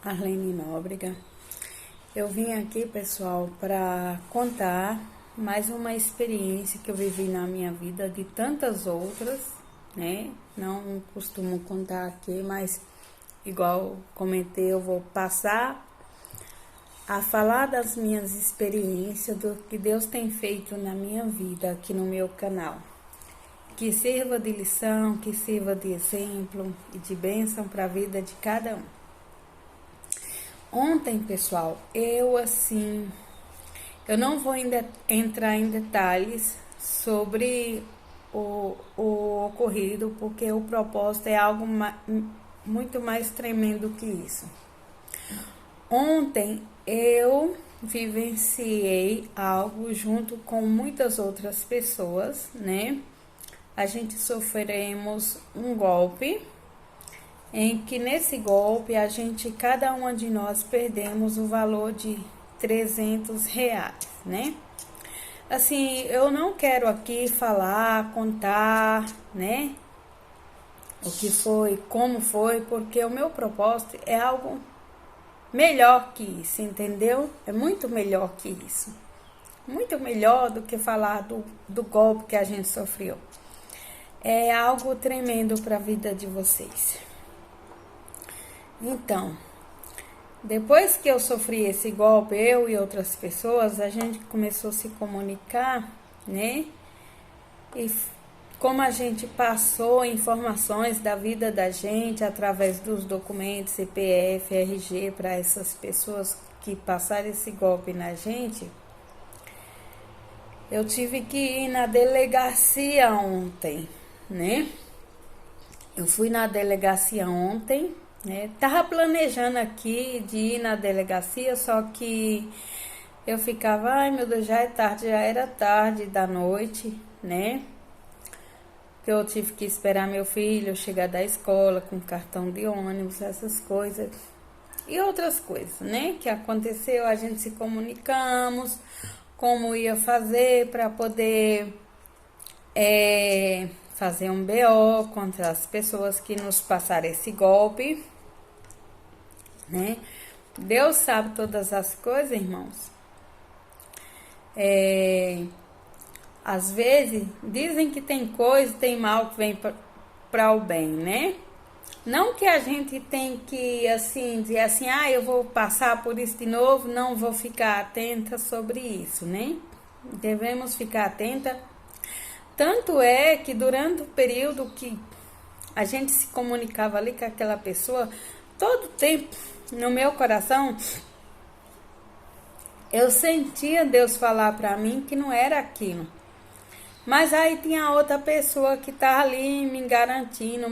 Arlene Nóbrega. Eu vim aqui, pessoal, para contar mais uma experiência que eu vivi na minha vida, de tantas outras, né? Não costumo contar aqui, mas igual comentei, eu vou passar a falar das minhas experiências, do que Deus tem feito na minha vida aqui no meu canal. Que sirva de lição, que sirva de exemplo e de bênção para a vida de cada um. Ontem, pessoal, eu não vou ainda entrar em detalhes sobre o ocorrido, porque o propósito é algo muito mais tremendo que isso. Ontem eu vivenciei algo junto com muitas outras pessoas, né? A gente sofremos um golpe, em que nesse golpe cada uma de nós perdemos o valor de R$ 300, né? Assim, eu não quero aqui falar, contar, né? O que foi, como foi, porque o meu propósito é algo melhor que isso, entendeu? É muito melhor que isso. Muito melhor do que falar do golpe que a gente sofreu. É algo tremendo para a vida de vocês. Então, depois que eu sofri esse golpe, eu e outras pessoas, a gente começou a se comunicar, né? E como a gente passou informações da vida da gente através dos documentos CPF, RG para essas pessoas que passaram esse golpe na gente, eu tive que ir na delegacia ontem, né? Eu fui na delegacia ontem, né? Tava planejando aqui de ir na delegacia, só que eu ficava, ai meu Deus, já é tarde, já era tarde da noite, né? Eu tive que esperar meu filho chegar da escola com cartão de ônibus, essas coisas. E outras coisas, né? Que aconteceu, a gente se comunicamos, como ia fazer para poder fazer um BO contra as pessoas que nos passaram esse golpe, né? Deus sabe todas as coisas, irmãos. Às vezes dizem que tem coisa, tem mal que vem para o bem, né? Não que a gente tem que assim dizer assim, eu vou passar por isso de novo, não vou ficar atenta sobre isso, né? Devemos ficar atenta. Tanto é que durante o período que a gente se comunicava ali com aquela pessoa, todo tempo no meu coração eu sentia Deus falar para mim que não era aquilo. Mas aí tinha outra pessoa que tá ali me garantindo,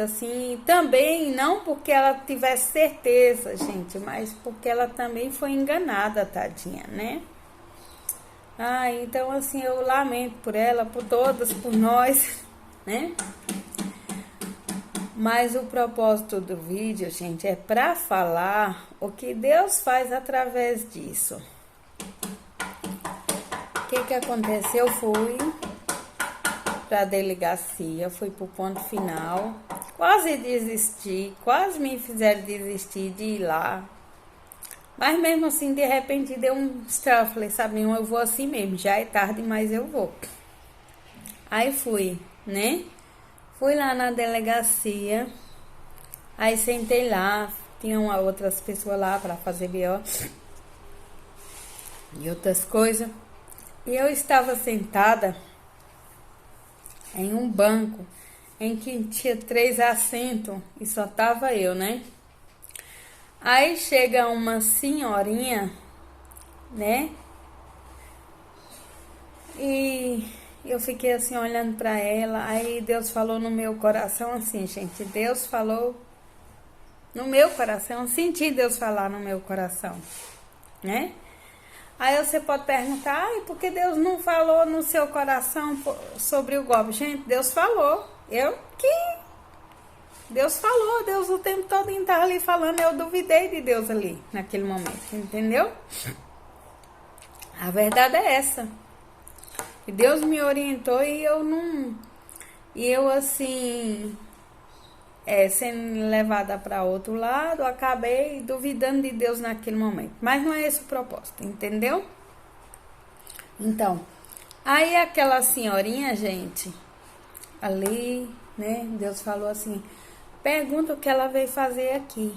assim, também não porque ela tivesse certeza, gente, mas porque ela também foi enganada, tadinha, né? Então assim, eu lamento por ela, por todas, por nós, né? Mas o propósito do vídeo, gente, é para falar o que Deus faz através disso. O que aconteceu? Eu fui para a delegacia, fui pro ponto final, quase desisti, quase me fizeram desistir de ir lá. Mas mesmo assim, de repente, deu um estralo, falei, sabe, eu vou assim mesmo, já é tarde, mas eu vou. Aí fui, né? Fui lá na delegacia, aí sentei lá, tinham outras pessoas lá para fazer BO e outras coisas. E eu estava sentada em um banco em que tinha 3 assentos e só tava eu, né? Aí chega uma senhorinha, né? E eu fiquei assim olhando para ela. Aí Deus falou no meu coração assim, gente. Deus falou no meu coração. Eu senti Deus falar no meu coração, né? Aí você pode perguntar, por que Deus não falou no seu coração sobre o golpe? Gente, Deus falou. Deus falou, Deus o tempo todo estava ali falando, eu duvidei de Deus ali, naquele momento, entendeu? A verdade é essa. E Deus me orientou e eu assim, sendo levada para outro lado, acabei duvidando de Deus naquele momento. Mas não é esse o propósito, entendeu? Então, aí aquela senhorinha, gente, ali, né, Deus falou assim, pergunta o que ela veio fazer aqui.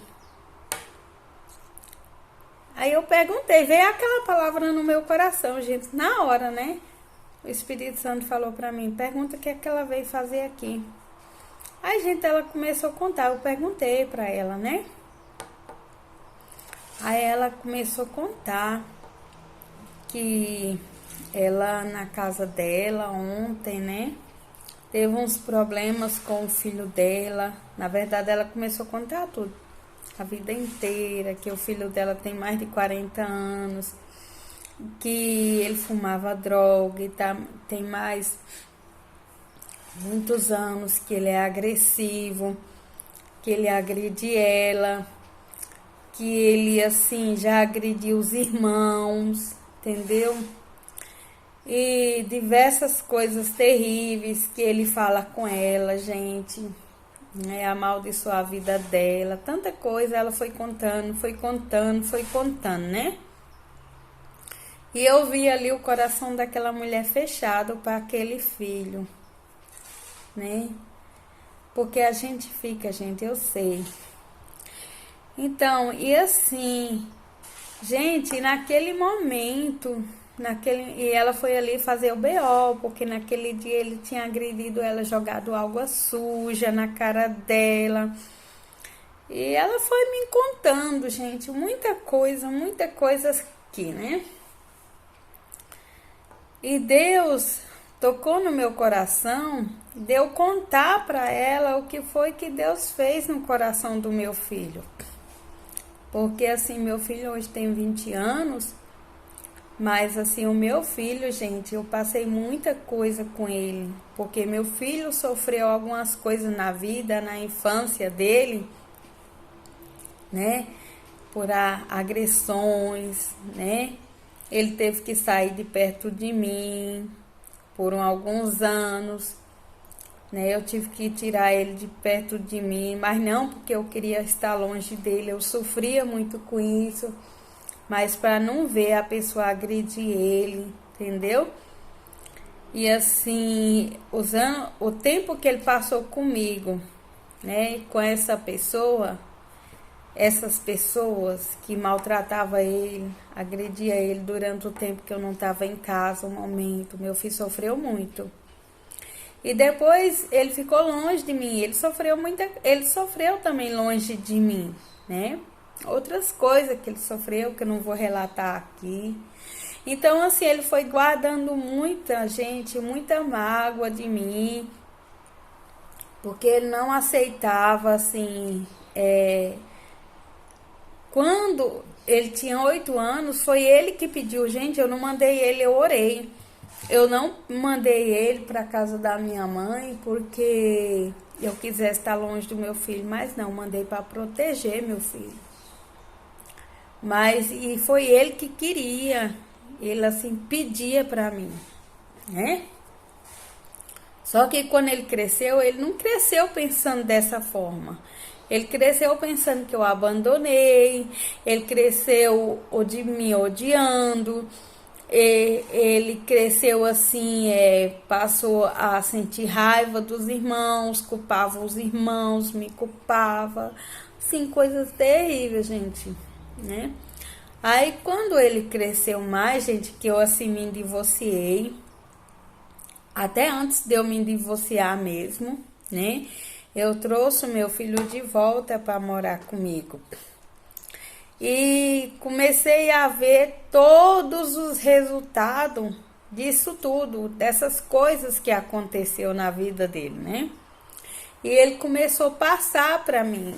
Aí eu perguntei, veio aquela palavra no meu coração, gente, na hora, né? O Espírito Santo falou pra mim, pergunta o que é que ela veio fazer aqui. Aí, gente, ela começou a contar, eu perguntei pra ela, né? Aí ela começou a contar que ela, na casa dela, ontem, né? Teve uns problemas com o filho dela. Na verdade, ela começou a contar tudo. A vida inteira, que o filho dela tem mais de 40 anos. Que ele fumava droga e tem mais muitos anos que ele é agressivo, que ele agride ela, que ele assim já agrediu os irmãos, entendeu? E diversas coisas terríveis que ele fala com ela, gente, né? Amaldiçoar a vida dela, tanta coisa ela foi contando, né? E eu vi ali o coração daquela mulher fechado para aquele filho, né? Porque a gente fica, gente, eu sei. Então, e assim, gente, naquele momento, e ela foi ali fazer o BO, porque naquele dia ele tinha agredido ela, jogado água suja na cara dela. E ela foi me contando, gente, muita coisa aqui, né? E Deus tocou no meu coração, deu contar para ela o que foi que Deus fez no coração do meu filho. Porque assim, meu filho hoje tem 20 anos, mas assim, o meu filho, gente, eu passei muita coisa com ele. Porque meu filho sofreu algumas coisas na vida, na infância dele, né? Por agressões, né? Ele teve que sair de perto de mim por alguns anos, né? Eu tive que tirar ele de perto de mim, mas não porque eu queria estar longe dele. Eu sofria muito com isso, mas para não ver a pessoa agredir ele, entendeu? E assim, usando o tempo que ele passou comigo, né? Com essa pessoa, essas pessoas que maltratavam ele, agredia ele durante o tempo que eu não estava em casa, um momento, meu filho sofreu muito. E depois ele ficou longe de mim, ele sofreu também longe de mim, né? Outras coisas que ele sofreu que eu não vou relatar aqui. Então assim, ele foi guardando muita mágoa de mim, porque ele não aceitava assim, quando ele tinha 8 anos, foi ele que pediu, gente, eu não mandei ele, eu orei. Eu não mandei ele para casa da minha mãe porque eu quisesse estar longe do meu filho, mas não, mandei para proteger meu filho. Mas, e foi ele que queria, ele assim, pedia para mim, né? Só que quando ele cresceu, ele não cresceu pensando dessa forma. Ele cresceu pensando que eu abandonei, ele cresceu me odiando, ele cresceu assim, passou a sentir raiva dos irmãos, culpava os irmãos, me culpava, assim, coisas terríveis, gente, né? Aí quando ele cresceu mais, gente, que eu assim me divorciei, até antes de eu me divorciar mesmo, né? Eu trouxe o meu filho de volta para morar comigo. E comecei a ver todos os resultados disso tudo, dessas coisas que aconteceu na vida dele, né? E ele começou a passar para mim.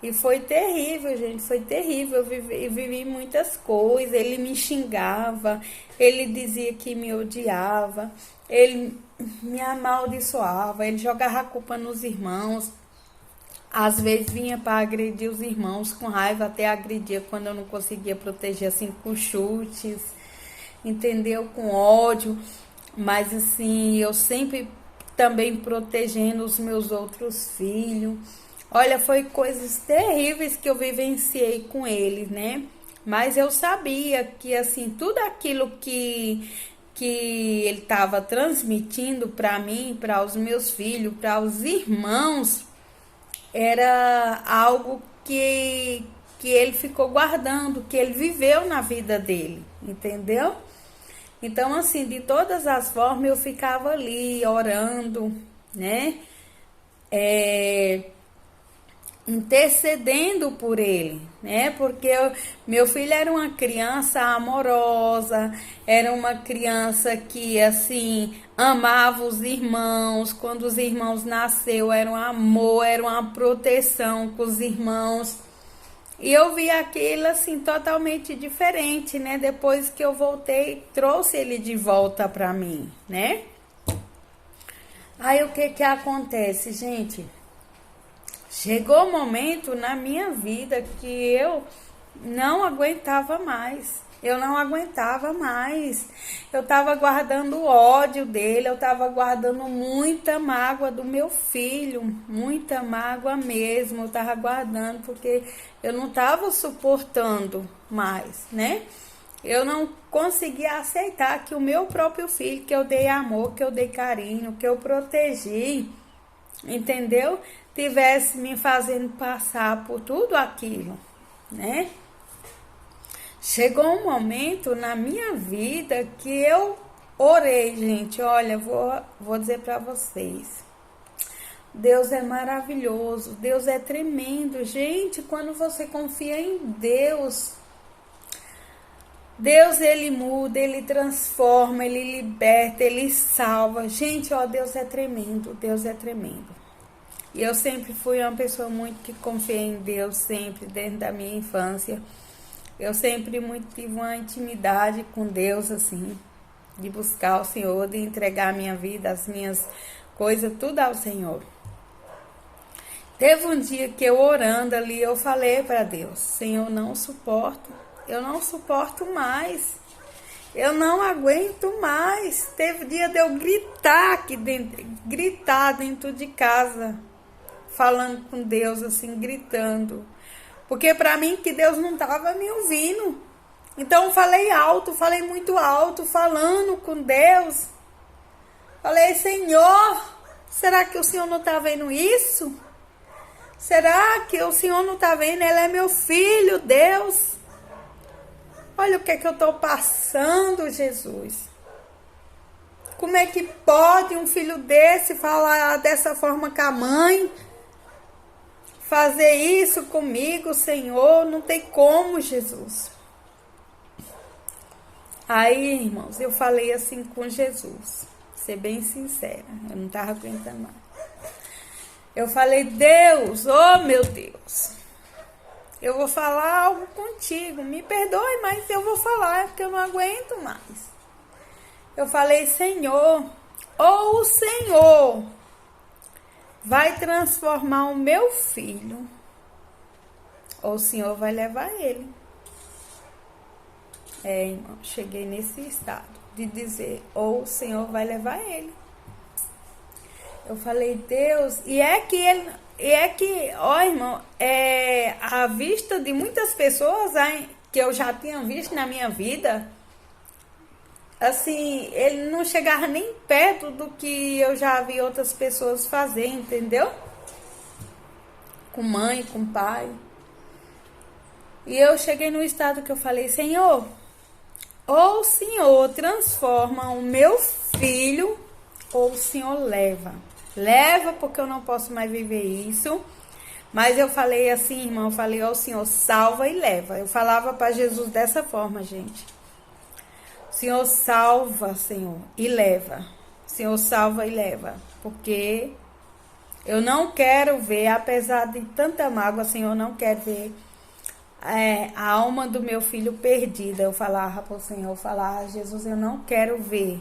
E foi terrível, gente, foi terrível. Eu vivi muitas coisas. Ele me xingava, ele dizia que me odiava, ele me amaldiçoava, ele jogava a culpa nos irmãos. Às vezes vinha para agredir os irmãos com raiva, até agredia quando eu não conseguia proteger, assim, com chutes, entendeu? Com ódio. Mas assim, eu sempre também protegendo os meus outros filhos. Olha, foi coisas terríveis que eu vivenciei com ele, né? Mas eu sabia que, assim, tudo aquilo que ele estava transmitindo para mim, para os meus filhos, para os irmãos, era algo que ele ficou guardando, que ele viveu na vida dele, entendeu? Então, assim, de todas as formas, eu ficava ali orando, né? É, intercedendo por ele, né? Porque meu filho era uma criança amorosa, era uma criança que assim amava os irmãos. Quando os irmãos nasceu, era um amor, era uma proteção com os irmãos. E eu vi aquilo assim totalmente diferente, né? Depois que eu voltei, trouxe ele de volta para mim, né? Aí o que que acontece, gente? Chegou um momento na minha vida que eu não aguentava mais. Eu não aguentava mais. Eu estava guardando o ódio dele, eu estava guardando muita mágoa do meu filho, muita mágoa mesmo. Eu estava guardando porque eu não estava suportando mais, né? Eu não conseguia aceitar que o meu próprio filho, que eu dei amor, que eu dei carinho, que eu protegi, entendeu? Tivesse me fazendo passar por tudo aquilo, né? Chegou um momento na minha vida que eu orei, gente. Olha, vou dizer para vocês. Deus é maravilhoso, Deus é tremendo. Gente, quando você confia em Deus, Deus, ele muda, ele transforma, ele liberta, ele salva. Gente, ó, Deus é tremendo, Deus é tremendo. E eu sempre fui uma pessoa muito que confiei em Deus, sempre, desde a minha infância. Eu sempre muito tive uma intimidade com Deus, assim, de buscar o Senhor, de entregar a minha vida, as minhas coisas, tudo ao Senhor. Teve um dia que eu orando ali, eu falei para Deus, Senhor, eu não suporto mais. Eu não aguento mais. Teve dia de eu gritar dentro de casa, falando com Deus, assim, gritando. Porque para mim que Deus não estava me ouvindo. Então eu falei alto, falei muito alto, falando com Deus. Falei, Senhor, será que o Senhor não está vendo isso? Será que o Senhor não está vendo? Ele é meu filho, Deus. Olha o que é que eu estou passando, Jesus. Como é que pode um filho desse falar dessa forma com a mãe? Fazer isso comigo, Senhor? Não tem como, Jesus. Aí, irmãos, eu falei assim com Jesus. Ser bem sincera, eu não estava aguentando mais. Eu falei, Deus, oh meu Deus, eu vou falar algo contigo. Me perdoe, mas eu vou falar, porque eu não aguento mais. Eu falei, Senhor, ou o Senhor vai transformar o meu filho, ou o Senhor vai levar ele. Irmão, cheguei nesse estado de dizer, ou o Senhor vai levar ele. Eu falei, Deus, ó, irmão, a vista de muitas pessoas que eu já tinha visto na minha vida, assim, ele não chegava nem perto do que eu já vi outras pessoas fazer, entendeu? Com mãe, com pai. E eu cheguei no estado que eu falei, Senhor, ou o Senhor transforma o meu filho, ou o Senhor leva. Leva, porque eu não posso mais viver isso. Mas eu falei assim, irmão, eu falei, ó, Senhor, salva e leva. Eu falava para Jesus dessa forma, gente. Senhor, salva, Senhor, e leva. Senhor, salva e leva. Porque eu não quero ver, apesar de tanta mágoa, Senhor, eu não quero ver a alma do meu filho perdida. Eu falava para o Senhor, eu falava, Jesus, eu não quero ver.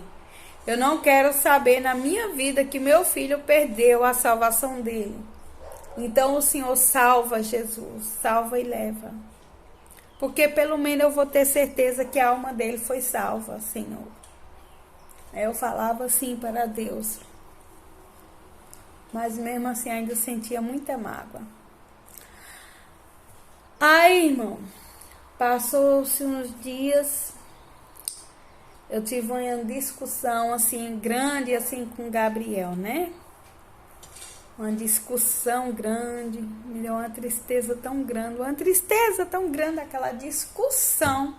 Eu não quero saber na minha vida que meu filho perdeu a salvação dele. Então o Senhor salva, Jesus, salva e leva. Porque pelo menos eu vou ter certeza que a alma dele foi salva, Senhor. Eu falava assim para Deus. Mas mesmo assim ainda sentia muita mágoa. Aí, irmão, passou-se uns dias, eu tive uma discussão assim grande assim com o Gabriel, né? Uma discussão grande, me deu uma tristeza tão grande aquela discussão.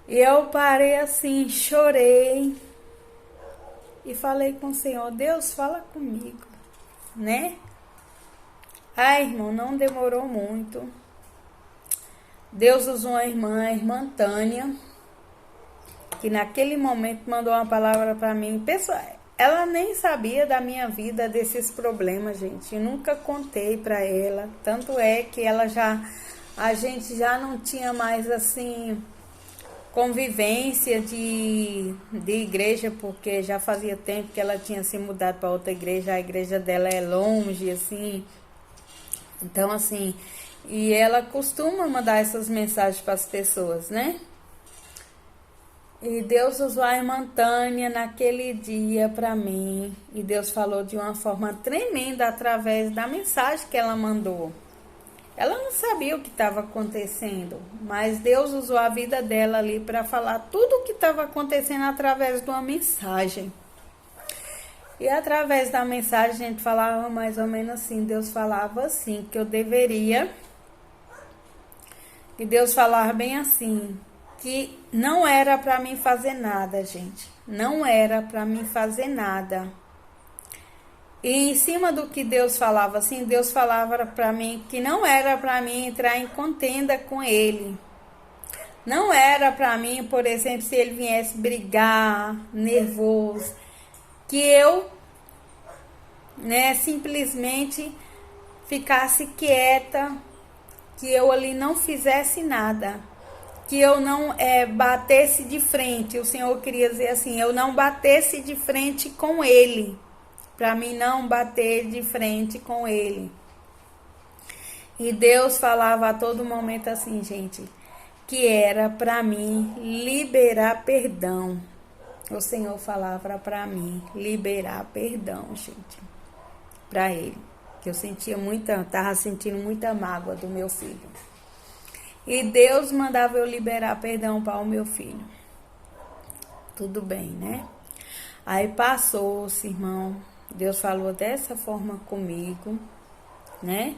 E eu parei assim, chorei e falei com o Senhor, Deus, fala comigo, né? Ai, irmão, não demorou muito. Deus usou a irmã Tânia, que naquele momento mandou uma palavra para mim. Pessoal, ela nem sabia da minha vida, desses problemas, gente. Eu nunca contei para ela. Tanto é que a gente já não tinha mais assim convivência de igreja, porque já fazia tempo que ela tinha se mudado para outra igreja. A igreja dela é longe, assim. Então, assim, e ela costuma mandar essas mensagens para as pessoas, né? E Deus usou a irmã Tânia naquele dia para mim. E Deus falou de uma forma tremenda através da mensagem que ela mandou. Ela não sabia o que estava acontecendo, mas Deus usou a vida dela ali para falar tudo o que estava acontecendo através de uma mensagem. E através da mensagem a gente falava mais ou menos assim, Deus falava assim, que eu deveria, e Deus falava bem assim, que não era para mim fazer nada, gente, não era para mim fazer nada. E em cima do que Deus falava assim, Deus falava para mim que não era para mim entrar em contenda com ele. Não era para mim, por exemplo, se ele viesse brigar, nervoso, que eu, né, simplesmente ficasse quieta, que eu ali não fizesse nada, que eu não batesse de frente. O Senhor queria dizer assim, eu não batesse de frente com ele, para mim não bater de frente com ele. E Deus falava a todo momento assim, gente, que era para mim liberar perdão. O Senhor falava para mim liberar perdão, gente, para ele, que eu tava sentindo muita mágoa do meu filho. E Deus mandava eu liberar perdão para o meu filho. Tudo bem, né? Aí passou-se, irmão. Deus falou dessa forma comigo, né?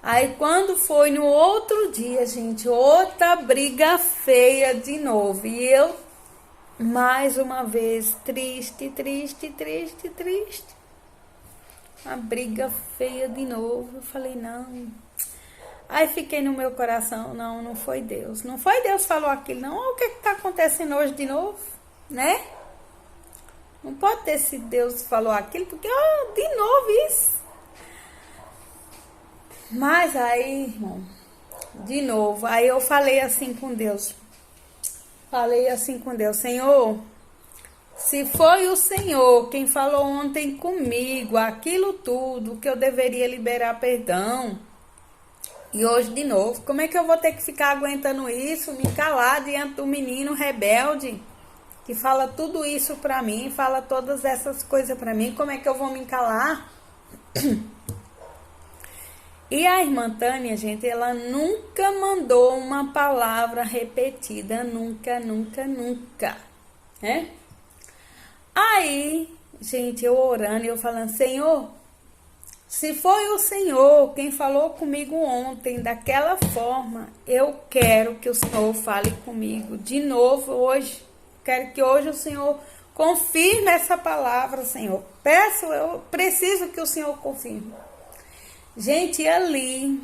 Aí quando foi no outro dia, gente, outra briga feia de novo. E eu, mais uma vez, triste. Uma briga feia de novo. Eu falei, não. Aí fiquei no meu coração, não foi Deus. Não foi Deus que falou aquilo, não. Olha o que está acontecendo hoje de novo, né? Não pode ter sido Deus que falou aquilo, porque, de novo isso. Mas aí, irmão, de novo, aí eu falei assim com Deus. Senhor, se foi o Senhor quem falou ontem comigo, aquilo tudo, que eu deveria liberar perdão, e hoje de novo, como é que eu vou ter que ficar aguentando isso, me calar diante do menino rebelde, que fala tudo isso pra mim, fala todas essas coisas pra mim, como é que eu vou me calar? E a irmã Tânia, gente, ela nunca mandou uma palavra repetida, nunca, né? Aí, gente, eu orando e eu falando, Senhor, se foi o Senhor quem falou comigo ontem daquela forma, eu quero que o Senhor fale comigo de novo hoje. Quero que hoje o Senhor confirme essa palavra, Senhor. Eu preciso que o Senhor confirme. Gente, ali,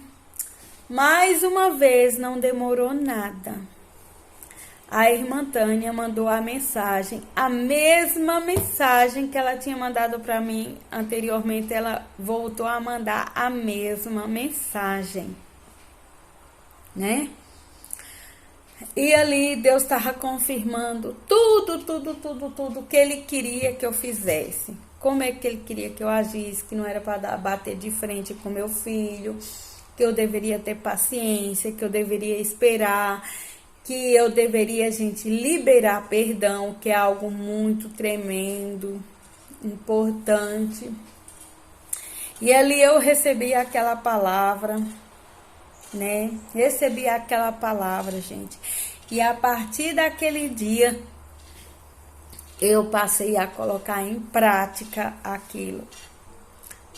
mais uma vez, não demorou nada. A irmã Tânia mandou a mesma mensagem que ela tinha mandado para mim anteriormente, ela voltou a mandar a mesma mensagem, né? E ali Deus estava confirmando tudo que ele queria que eu fizesse. Como é que ele queria que eu agisse, que não era para bater de frente com meu filho, que eu deveria ter paciência, que eu deveria esperar, que eu deveria, gente, liberar perdão, que é algo muito tremendo, importante. E ali eu recebi aquela palavra, né? Recebi aquela palavra, gente. E a partir daquele dia, eu passei a colocar em prática aquilo.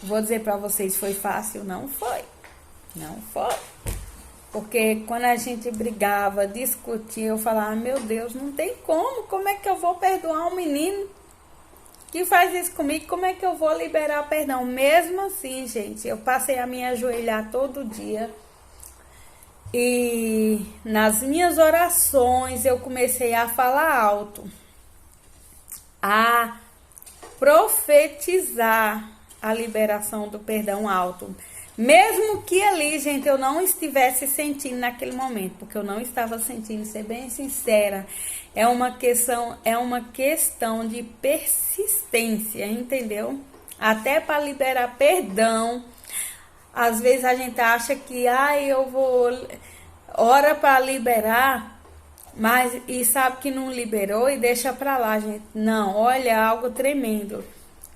Vou dizer para vocês, foi fácil? Não foi. Não foi. Porque quando a gente brigava, discutia, eu falava, meu Deus, não tem como é que eu vou perdoar um menino que faz isso comigo? Como é que eu vou liberar perdão? Mesmo assim, gente, eu passei a me ajoelhar todo dia. E nas minhas orações eu comecei a falar alto, a profetizar a liberação do perdão alto. Mesmo que ali, gente, eu não estivesse sentindo naquele momento, porque eu não estava sentindo, ser bem sincera, é uma questão de persistência, entendeu? Até para liberar perdão, às vezes a gente acha que, eu vou, ora para liberar, mas e sabe que não liberou e deixa para lá, gente. Não, olha, algo tremendo.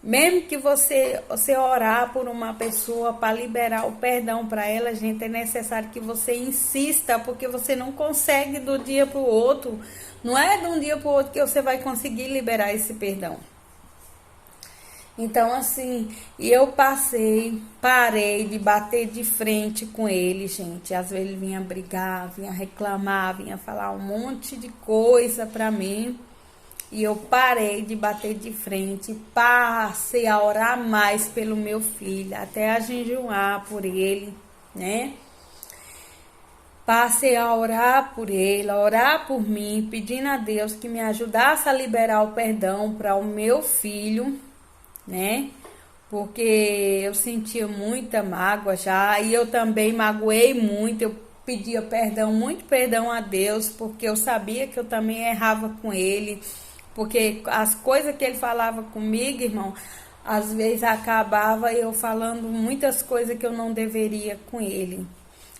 Mesmo que você orar por uma pessoa para liberar o perdão para ela, gente, é necessário que você insista, porque você não consegue do dia para o outro. Não é de um dia para o outro que você vai conseguir liberar esse perdão. Então, assim, eu parei de bater de frente com ele, gente. Às vezes ele vinha brigar, vinha reclamar, vinha falar um monte de coisa para mim. E eu parei de bater de frente, passei a orar mais pelo meu filho, até a jejuar por ele, né? Passei a orar por ele, a orar por mim, pedindo a Deus que me ajudasse a liberar o perdão para o meu filho, né? Porque eu sentia muita mágoa já, e eu também magoei muito, eu pedia perdão, muito perdão a Deus, porque eu sabia que eu também errava com ele. Porque as coisas que ele falava comigo, irmão, às vezes acabava eu falando muitas coisas que eu não deveria com ele.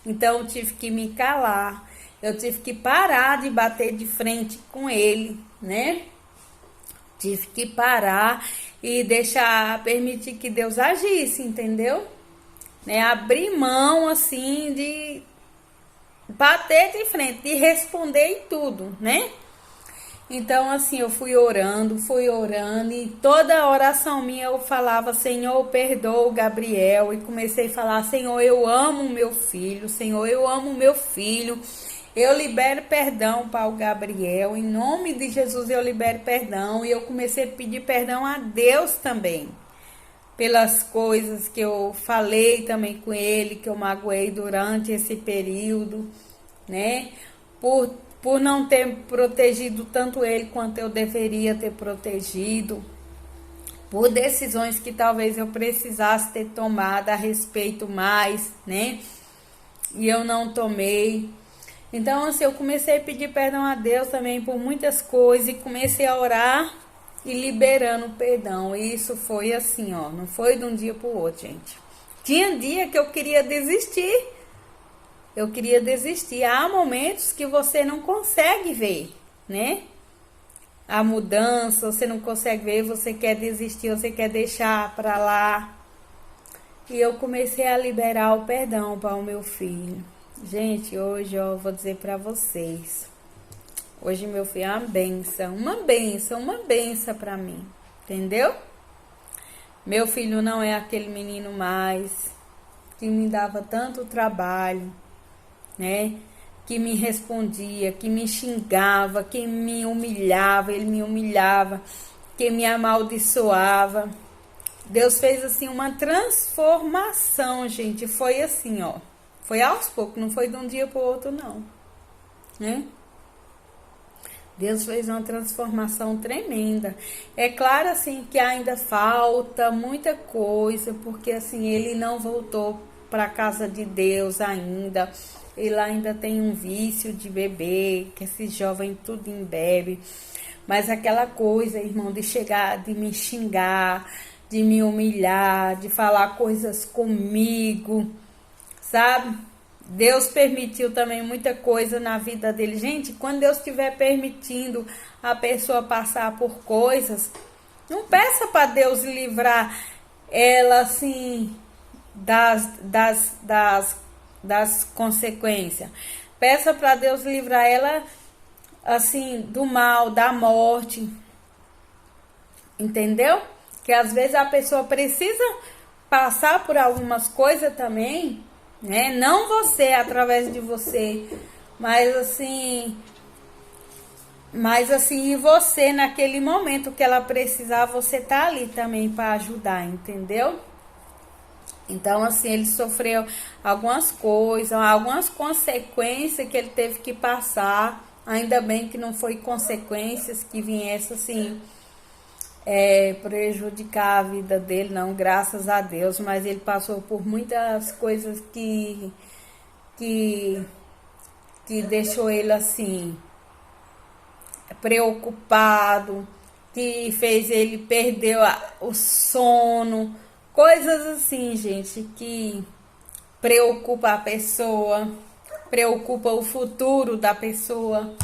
Então eu tive que me calar, eu tive que parar de bater de frente com ele, né? Tive que parar e permitir que Deus agisse, entendeu? Né? Abrir mão, assim, de bater de frente, de responder em tudo, né? Então, assim, eu fui orando, e toda oração minha eu falava, Senhor, perdoa o Gabriel, e comecei a falar, Senhor, eu amo o meu filho, Senhor, eu amo o meu filho, eu libero perdão para o Gabriel, em nome de Jesus eu libero perdão, e eu comecei a pedir perdão a Deus também, pelas coisas que eu falei também com ele, que eu magoei durante esse período, né, por não ter protegido tanto ele quanto eu deveria ter protegido, por decisões que talvez eu precisasse ter tomado a respeito mais, né? E eu não tomei. Então, assim, eu comecei a pedir perdão a Deus também por muitas coisas e comecei a orar e liberando perdão. E isso foi assim, ó, não foi de um dia para o outro, gente. Tinha dia que eu queria desistir. Há momentos que você não consegue ver, né? A mudança, você não consegue ver, você quer desistir, você quer deixar pra lá. E eu comecei a liberar o perdão para o meu filho. Gente, hoje eu vou dizer pra vocês. Hoje meu filho é uma benção pra mim, entendeu? Meu filho não é aquele menino mais que me dava tanto trabalho, né? Que me respondia, que me xingava, que me humilhava, ele me humilhava, que me amaldiçoava. Deus fez assim uma transformação, gente. Foi assim, ó. Foi aos poucos, não foi de um dia para o outro, não, né? Deus fez uma transformação tremenda. É claro, assim, que ainda falta muita coisa, porque, assim, ele não voltou para a casa de Deus ainda. Ele ainda tem um vício de beber, que esse jovem tudo bebe. Mas aquela coisa, irmão, de chegar, de me xingar, de me humilhar, de falar coisas comigo, sabe? Deus permitiu também muita coisa na vida dele. Gente, quando Deus estiver permitindo a pessoa passar por coisas, não peça para Deus livrar ela assim das consequências. Peça para Deus livrar ela, assim, do mal, da morte. Entendeu? Que às vezes a pessoa precisa passar por algumas coisas também, né? Não você, através de você, mas assim, você naquele momento que ela precisar, você tá ali também para ajudar, entendeu? Então, assim, ele sofreu algumas coisas, algumas consequências que ele teve que passar. Ainda bem que não foi consequências que viessem, assim, prejudicar a vida dele, não, graças a Deus. Mas ele passou por muitas coisas que, que deixou ele, assim, preocupado, que fez ele perder o sono. Coisas assim, gente, que preocupa a pessoa, preocupa o futuro da pessoa.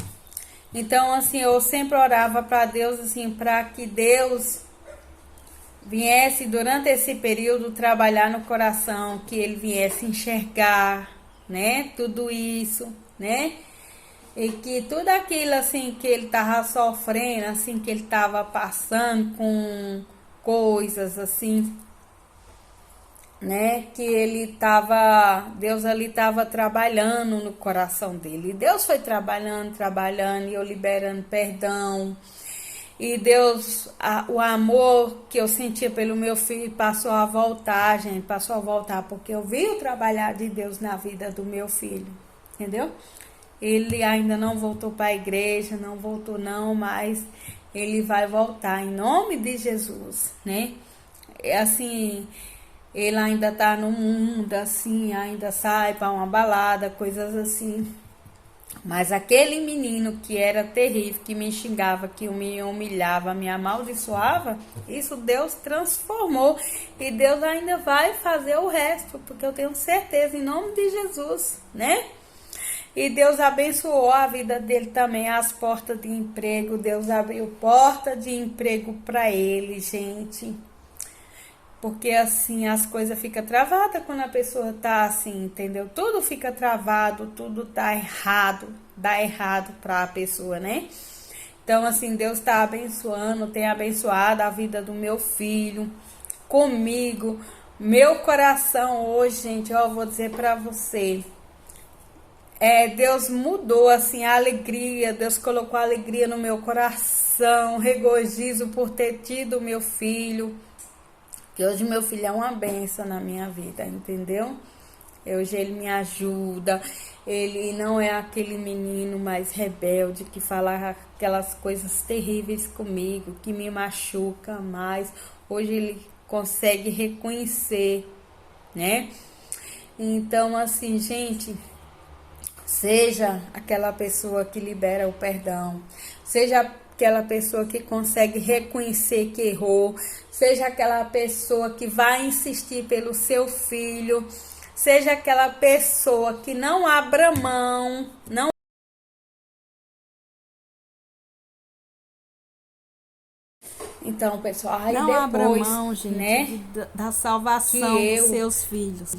Então, assim, eu sempre orava para Deus, assim, para que Deus viesse durante esse período trabalhar no coração, que ele viesse enxergar, né, tudo isso, né? E que tudo aquilo, assim, que ele tava sofrendo, assim, que ele tava passando com coisas, assim, né, que Deus ali tava trabalhando no coração dele. E Deus foi trabalhando, e eu liberando perdão. E Deus, o amor que eu sentia pelo meu filho passou a voltar, gente, porque eu vi o trabalhar de Deus na vida do meu filho, entendeu? Ele ainda não voltou para a igreja, não voltou não, mas ele vai voltar em nome de Jesus, né? Assim, ele ainda tá no mundo, assim, ainda sai para uma balada, coisas assim. Mas aquele menino que era terrível, que me xingava, que me humilhava, me amaldiçoava, isso Deus transformou. E Deus ainda vai fazer o resto, porque eu tenho certeza, em nome de Jesus, né? E Deus abençoou a vida dele também, as portas de emprego. Deus abriu porta de emprego para ele, gente. Porque assim, as coisas ficam travadas quando a pessoa tá assim, entendeu? Tudo fica travado, tudo tá errado, dá errado pra pessoa, né? Então, assim, Deus tá abençoando, tem abençoado a vida do meu filho, comigo. Meu coração hoje, gente, ó, eu vou dizer pra você, Deus mudou, assim, a alegria, Deus colocou a alegria no meu coração, regozijo por ter tido meu filho, que hoje meu filho é uma benção na minha vida, entendeu? Hoje ele me ajuda, ele não é aquele menino mais rebelde que fala aquelas coisas terríveis comigo, que me machuca mais. Hoje ele consegue reconhecer, né? Então, assim, gente, seja aquela pessoa que libera o perdão, seja aquela pessoa que consegue reconhecer que errou, seja aquela pessoa que vai insistir pelo seu filho, seja aquela pessoa que não abra mão, não. Então, pessoal, aí não depois, abra mão, gente, né, da salvação dos eu seus filhos.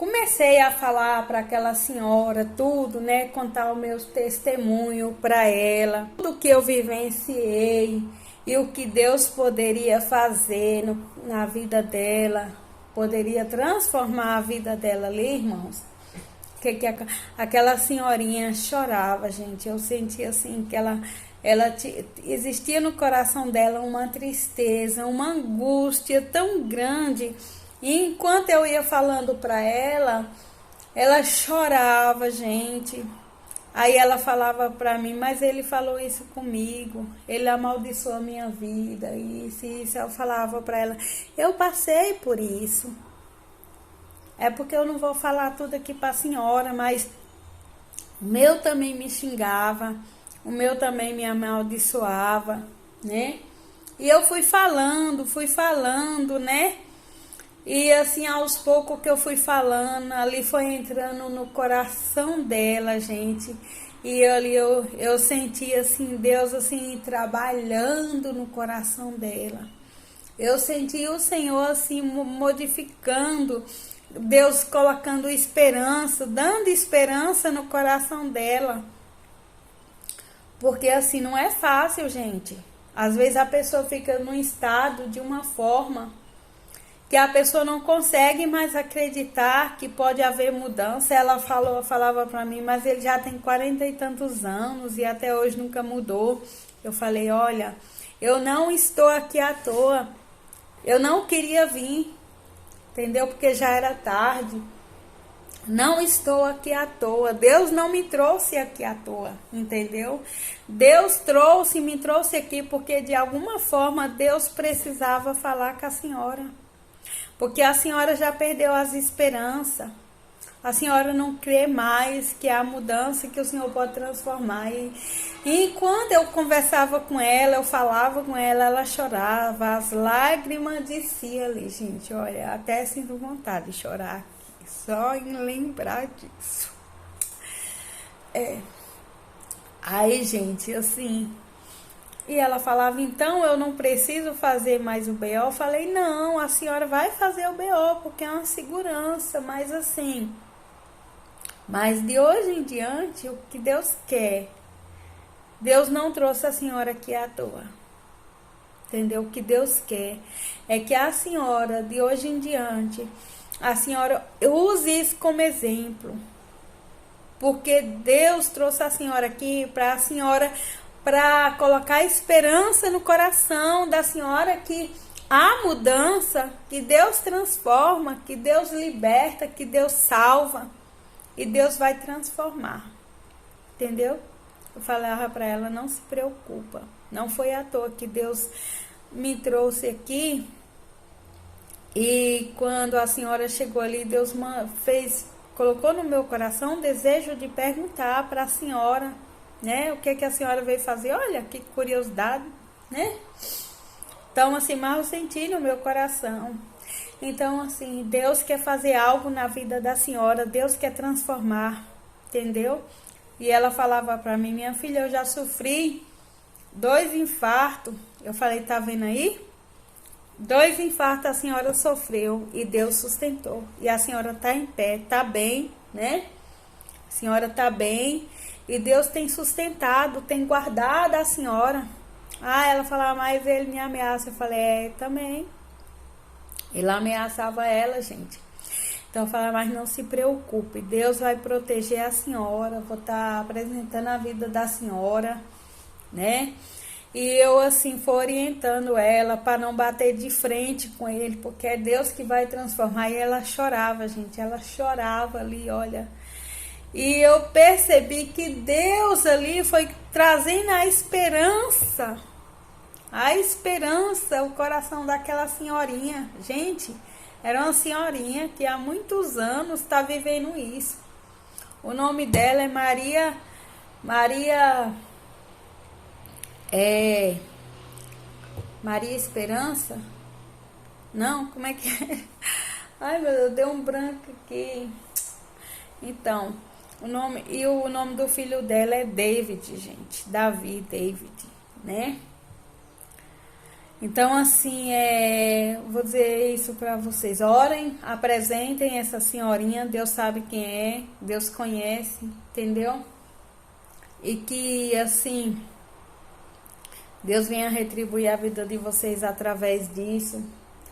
comecei a falar para aquela senhora tudo, né, contar o meu testemunho para ela, tudo que eu vivenciei e o que Deus poderia fazer na vida dela, poderia transformar a vida dela ali, irmãos. Que aquela senhorinha chorava, gente. Eu sentia assim que existia no coração dela uma tristeza, uma angústia tão grande. E enquanto eu ia falando para ela chorava, gente. Aí ela falava para mim, mas ele falou isso comigo, ele amaldiçoou a minha vida, isso. Eu falava para ela, eu passei por isso. É porque eu não vou falar tudo aqui para a senhora, mas o meu também me xingava, o meu também me amaldiçoava, né? E eu fui falando, né? E assim, aos poucos que eu fui falando, ali foi entrando no coração dela, gente. E ali eu senti assim, Deus assim, trabalhando no coração dela. Eu senti o Senhor assim, modificando Deus colocando esperança, dando esperança no coração dela. Porque assim, não é fácil, gente. Às vezes a pessoa fica num estado de uma forma que a pessoa não consegue mais acreditar que pode haver mudança. Ela falava para mim, mas ele já tem 40 e tantos anos e até hoje nunca mudou. Eu falei, olha, eu não estou aqui à toa. Eu não queria vir, entendeu? Porque já era tarde. Não estou aqui à toa. Deus não me trouxe aqui à toa, entendeu? Deus me trouxe aqui porque de alguma forma Deus precisava falar com a senhora. Porque a senhora já perdeu as esperanças. A senhora não crê mais que há mudança que o Senhor pode transformar. E enquanto eu conversava com ela, eu falava com ela, ela chorava, as lágrimas desciam ali, gente. Olha, até sinto vontade de chorar aqui, só em lembrar disso. Aí, gente, assim... E ela falava, então eu não preciso fazer mais o BO? Eu falei, não, a senhora vai fazer o BO, porque é uma segurança, mas assim... Mas de hoje em diante, o que Deus quer, Deus não trouxe a senhora aqui à toa. Entendeu? O que Deus quer é que a senhora, de hoje em diante, a senhora use isso como exemplo. Porque Deus trouxe a senhora aqui para a senhora, para colocar esperança no coração da senhora que há mudança, que Deus transforma, que Deus liberta, que Deus salva. E Deus vai transformar, entendeu? Eu falava para ela, não se preocupa. Não foi à toa que Deus me trouxe aqui. E quando a senhora chegou ali, Deus colocou no meu coração o desejo de perguntar para a senhora, né? O que a senhora veio fazer? Olha, que curiosidade, né? Então, assim, mas eu senti no meu coração. Então, assim, Deus quer fazer algo na vida da senhora, Deus quer transformar, entendeu? E ela falava para mim, minha filha, eu já sofri 2 infartos. Eu falei, tá vendo aí? 2 infartos a senhora sofreu e Deus sustentou. E a senhora tá em pé, tá bem, né? A senhora tá bem e Deus tem sustentado, tem guardado a senhora. Ah, ela falava, mas ele me ameaça. Eu falei, também. Ele ameaçava ela, gente. Então eu falava, mas não se preocupe, Deus vai proteger a senhora, vou estar apresentando a vida da senhora, né? E eu, assim, fui orientando ela para não bater de frente com ele, porque é Deus que vai transformar. E ela chorava, gente, ela chorava ali, olha. E eu percebi que Deus ali foi trazendo a esperança, o coração daquela senhorinha. Gente, era uma senhorinha que há muitos anos está vivendo isso. O nome dela é Maria Esperança? Não, como é que é? Ai, meu Deus, deu um branco aqui. Então, o nome do filho dela é David, gente. David, né? Então, assim, vou dizer isso para vocês. Orem, apresentem essa senhorinha. Deus sabe quem é, Deus conhece, entendeu? E que, assim, Deus venha retribuir a vida de vocês através disso,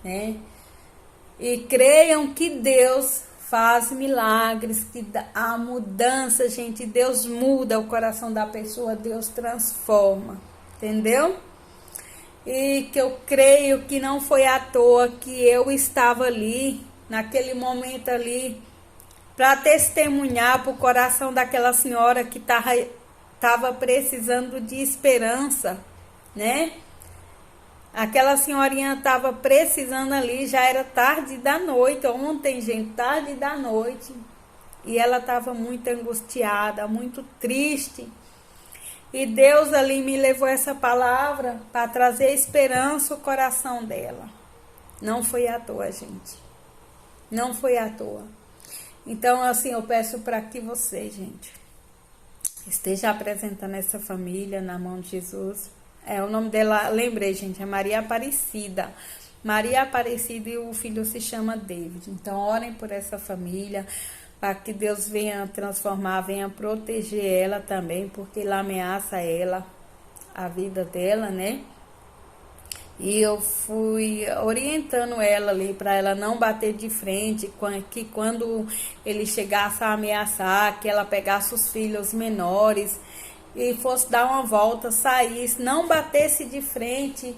né? E creiam que Deus faz milagres, que há mudança, gente. Deus muda o coração da pessoa, Deus transforma, entendeu? E que eu creio que não foi à toa que eu estava ali, naquele momento ali, para testemunhar para o coração daquela senhora que estava precisando de esperança, né? Aquela senhorinha estava precisando ali, já era tarde da noite, ontem, gente, tarde da noite. E ela estava muito angustiada, muito triste. E Deus ali me levou essa palavra para trazer esperança ao coração dela. Não foi à toa, gente. Não foi à toa. Então, assim, eu peço para que você, gente, esteja apresentando essa família na mão de Jesus. O nome dela, lembrei, gente, é Maria Aparecida. Maria Aparecida, e o filho se chama David. Então, orem por essa família, para que Deus venha transformar, venha proteger ela também, porque ele ameaça ela, a vida dela, né? E eu fui orientando ela ali para ela não bater de frente, que quando ele chegasse a ameaçar, que ela pegasse os filhos menores e fosse dar uma volta, saísse, não batesse de frente,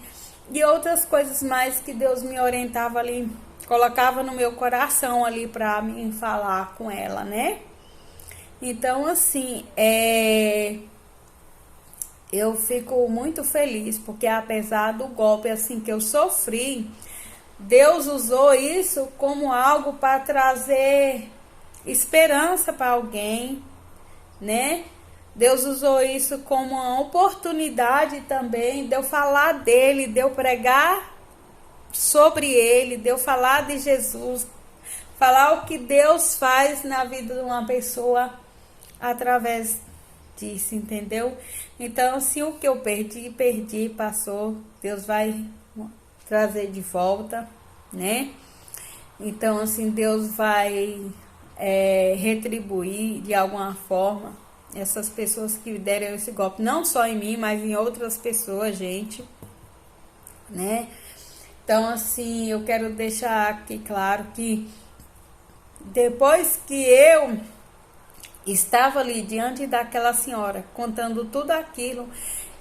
e outras coisas mais que Deus me orientava ali, colocava no meu coração ali para mim falar com ela, né? Então, assim, eu fico muito feliz, porque apesar do golpe assim que eu sofri, Deus usou isso como algo para trazer esperança para alguém, né? Deus usou isso como uma oportunidade também de eu falar dele, de eu pregar sobre ele, de eu falar de Jesus, falar o que Deus faz na vida de uma pessoa através disso, entendeu? Então, se o que eu perdi, passou, Deus vai trazer de volta, né? Então, assim, Deus vai retribuir de alguma forma essas pessoas que deram esse golpe, não só em mim, mas em outras pessoas, gente, né? Então, assim, eu quero deixar aqui claro que depois que eu estava ali diante daquela senhora, contando tudo aquilo,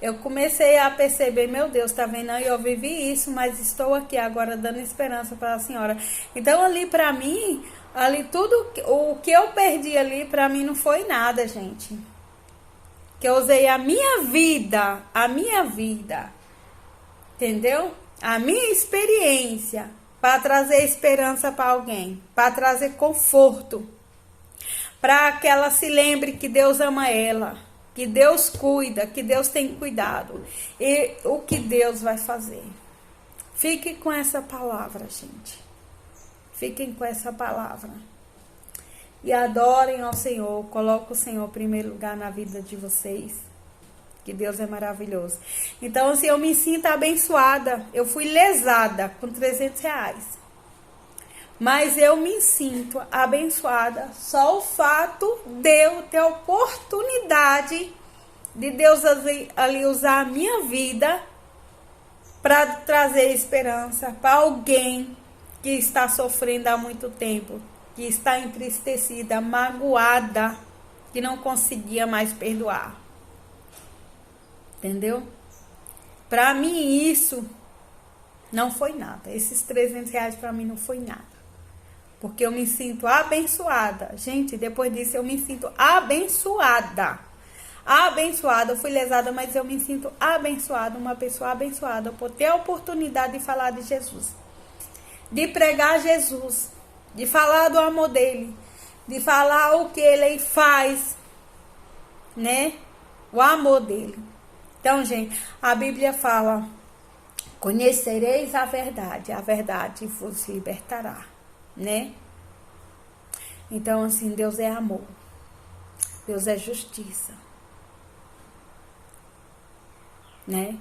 eu comecei a perceber, meu Deus, tá vendo? Eu vivi isso, mas estou aqui agora dando esperança para a senhora. Então, ali para mim, ali tudo o que eu perdi ali, para mim não foi nada, gente. Que eu usei a minha vida, entendeu? A minha experiência para trazer esperança para alguém, para trazer conforto, para que ela se lembre que Deus ama ela, que Deus cuida, que Deus tem cuidado e o que Deus vai fazer. Fiquem com essa palavra, gente. Fiquem com essa palavra. E adorem ao Senhor, coloquem o Senhor em primeiro lugar na vida de vocês, que Deus é maravilhoso. Então, assim, eu me sinto abençoada. Eu fui lesada com R$300. Mas eu me sinto abençoada só o fato de eu ter a oportunidade de Deus ali usar a minha vida para trazer esperança para alguém que está sofrendo há muito tempo, que está entristecida, magoada, que não conseguia mais perdoar. Entendeu? Para mim isso não foi nada. Esses R$300 para mim não foi nada. Porque eu me sinto abençoada. Gente, depois disso eu me sinto abençoada. Abençoada. Eu fui lesada, mas eu me sinto abençoada. Uma pessoa abençoada por ter a oportunidade de falar de Jesus. De pregar Jesus. De falar do amor dele. De falar o que ele faz. Né? O amor dele. Então, gente, a Bíblia fala: conhecereis a verdade vos libertará. Né? Então, assim, Deus é amor, Deus é justiça, né?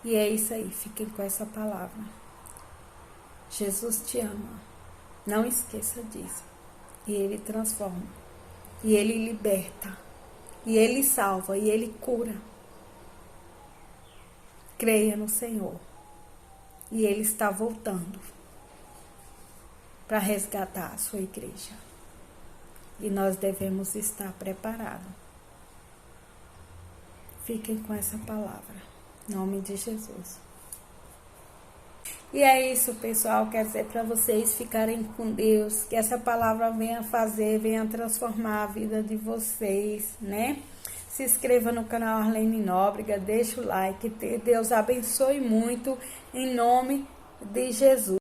E é isso aí, fiquem com essa palavra. Jesus te ama, não esqueça disso. E Ele transforma, e Ele liberta, e Ele salva, e Ele cura. Creia no Senhor, e Ele está voltando para resgatar a sua igreja. E nós devemos estar preparados. Fiquem com essa palavra. Em nome de Jesus. E é isso, pessoal. Quero dizer para vocês ficarem com Deus. Que essa palavra venha fazer, venha transformar a vida de vocês, né? Se inscreva no canal Arlene Nóbrega. Deixa o like. Deus abençoe muito. Em nome de Jesus.